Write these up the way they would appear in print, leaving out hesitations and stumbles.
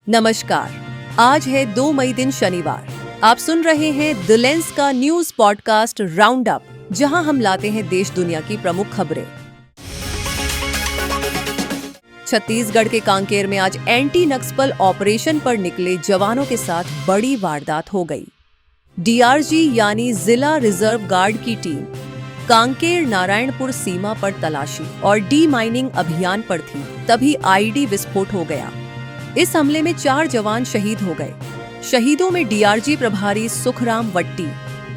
नमस्कार। आज है 2 मई दिन शनिवार। आप सुन रहे हैं द लेंस का न्यूज पॉडकास्ट राउंड अप, जहां हम लाते हैं देश दुनिया की प्रमुख खबरें। छत्तीसगढ़ के कांकेर में आज एंटी नक्सल ऑपरेशन पर निकले जवानों के साथ बड़ी वारदात हो गई। डीआरजी यानी जिला रिजर्व गार्ड की टीम कांकेर नारायणपुर सीमा पर तलाशी और डी माइनिंग अभियान पर थी, तभी आईडी विस्फोट हो गया। इस हमले में 4 जवान शहीद हो गए। शहीदों में डीआरजी प्रभारी सुखराम वट्टी,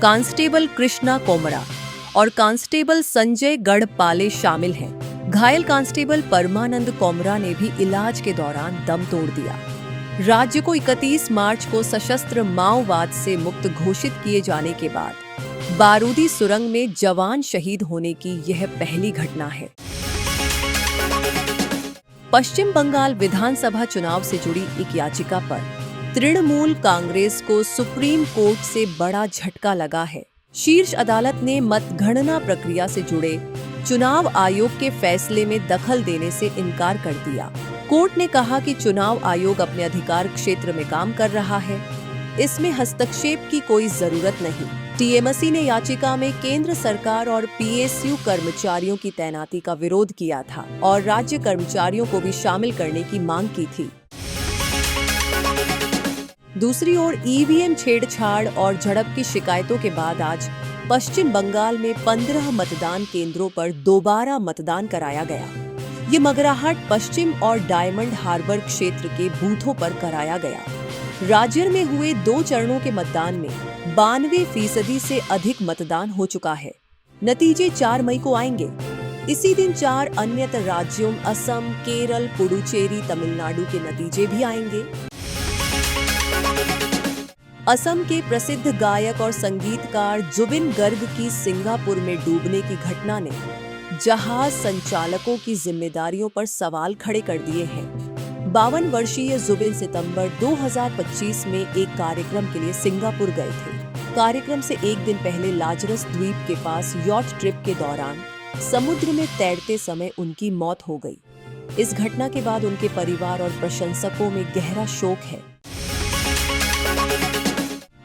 कांस्टेबल कृष्णा कोमरा और कांस्टेबल संजय गढ़पाले शामिल हैं। घायल कांस्टेबल परमानंद कोमरा ने भी इलाज के दौरान दम तोड़ दिया। राज्य को 31 मार्च को सशस्त्र माओवाद से मुक्त घोषित किए जाने के बाद बारूदी सुरंग में जवान शहीद होने की यह पहली घटना है। पश्चिम बंगाल विधानसभा चुनाव से जुड़ी एक याचिका पर तृणमूल कांग्रेस को सुप्रीम कोर्ट से बड़ा झटका लगा है। शीर्ष अदालत ने मतगणना प्रक्रिया से जुड़े चुनाव आयोग के फैसले में दखल देने से इनकार कर दिया। कोर्ट ने कहा कि चुनाव आयोग अपने अधिकार क्षेत्र में काम कर रहा है, इसमें हस्तक्षेप की कोई जरूरत नहीं। टीएमसी ने याचिका में केंद्र सरकार और पीएसयू कर्मचारियों की तैनाती का विरोध किया था और राज्य कर्मचारियों को भी शामिल करने की मांग की थी। दूसरी ओर ईवीएम छेड़छाड़ और झड़प की शिकायतों के बाद आज पश्चिम बंगाल में 15 मतदान केंद्रों पर दोबारा मतदान कराया गया। ये मगराहट पश्चिम और डायमंड हार्बर क्षेत्र के बूथों पर कराया गया। राज्य में हुए 2 चरणों के मतदान में 92% से अधिक मतदान हो चुका है। नतीजे 4 मई को आएंगे। इसी दिन 4 अन्य राज्यों असम, केरल, पुडुचेरी, तमिलनाडु के नतीजे भी आएंगे। असम के प्रसिद्ध गायक और संगीतकार जुबिन गर्ग की सिंगापुर में डूबने की घटना ने जहाज संचालकों की जिम्मेदारियों पर सवाल खड़े कर दिए हैं। 52 वर्षीय जुबिन सितंबर 2025 में एक कार्यक्रम के लिए सिंगापुर गए थे। कार्यक्रम से एक दिन पहले लाजरस द्वीप के पास यॉट ट्रिप के दौरान समुद्र में तैरते समय उनकी मौत हो गई। इस घटना के बाद उनके परिवार और प्रशंसकों में गहरा शोक है।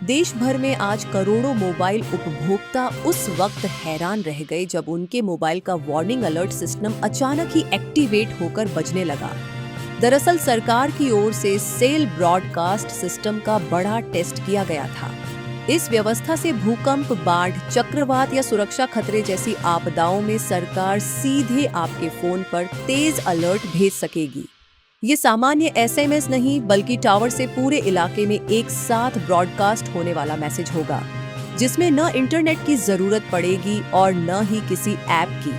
देश भर में आज करोड़ों मोबाइल उपभोक्ता उस वक्त हैरान रह गए जब उनके मोबाइल का वार्निंग अलर्ट सिस्टम अचानक ही एक्टिवेट होकर बजने लगा। दरअसल सरकार की ओर से सेल ब्रॉडकास्ट सिस्टम का बड़ा टेस्ट किया गया था। इस व्यवस्था से भूकंप, बाढ़, चक्रवात या सुरक्षा खतरे जैसी आपदाओं में सरकार सीधे आपके फोन पर तेज अलर्ट भेज सकेगी। ये सामान्य एसएमएस नहीं, बल्कि टावर से पूरे इलाके में एक साथ ब्रॉडकास्ट होने वाला मैसेज होगा, जिसमें न इंटरनेट की जरूरत पड़ेगी और न ही किसी ऐप की।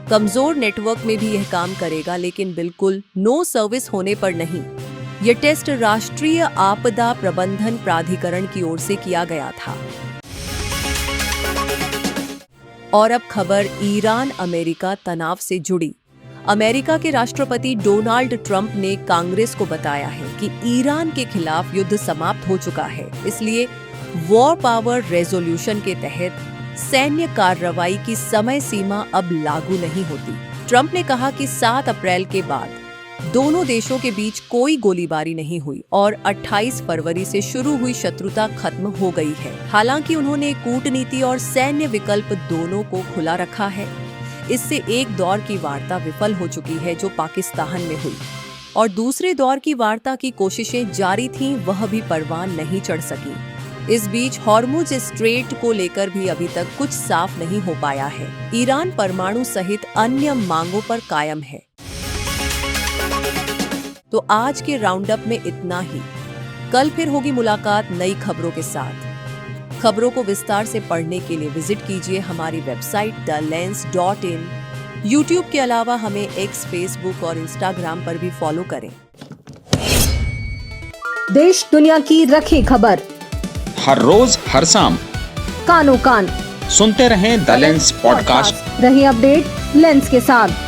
कमजोर नेटवर्क में भी यह काम करेगा, लेकिन बिल्कुल नो सर्विस होने पर नहीं। यह टेस्ट राष्ट्रीय आपदा प्रबंधन प्राधिकरण की ओर से किया गया था। और अब खबर ईरान अमेरिका तनाव से जुड़ी। अमेरिका के राष्ट्रपति डोनाल्ड ट्रंप ने कांग्रेस को बताया है कि ईरान के खिलाफ युद्ध समाप्त हो चुका है, इसलिए वॉर पावर रेजोल्यूशन के तहत सैन्य कार्रवाई की समय सीमा अब लागू नहीं होती। ट्रंप ने कहा कि 7 अप्रैल के बाद दोनों देशों के बीच कोई गोलीबारी नहीं हुई और 28 फरवरी से शुरू हुई शत्रुता खत्म हो गई है। हालांकि उन्होंने कूटनीति और सैन्य विकल्प दोनों को खुला रखा है। इससे एक दौर की वार्ता विफल हो चुकी है जो पाकिस्तान में हुई, और दूसरे दौर की वार्ता की कोशिशें जारी थीं, वह भी परवान नहीं चढ़ सकी। इस बीच हॉर्मुज स्ट्रेट को लेकर भी अभी तक कुछ साफ नहीं हो पाया है। ईरान परमाणु सहित अन्य मांगों पर कायम है। तो आज के राउंड अप में इतना ही। कल फिर होगी मुलाकात नई खबरों के साथ। खबरों को विस्तार से पढ़ने के लिए विजिट कीजिए हमारी वेबसाइट thelens.in। यूट्यूब के अलावा हमें एक्स, फेसबुक और इंस्टाग्राम पर भी फॉलो करें। देश दुनिया की रखी खबर हर रोज हर शाम कानो कान सुनते रहें द लेंस पॉडकास्ट। रही अपडेट लेंस के साथ।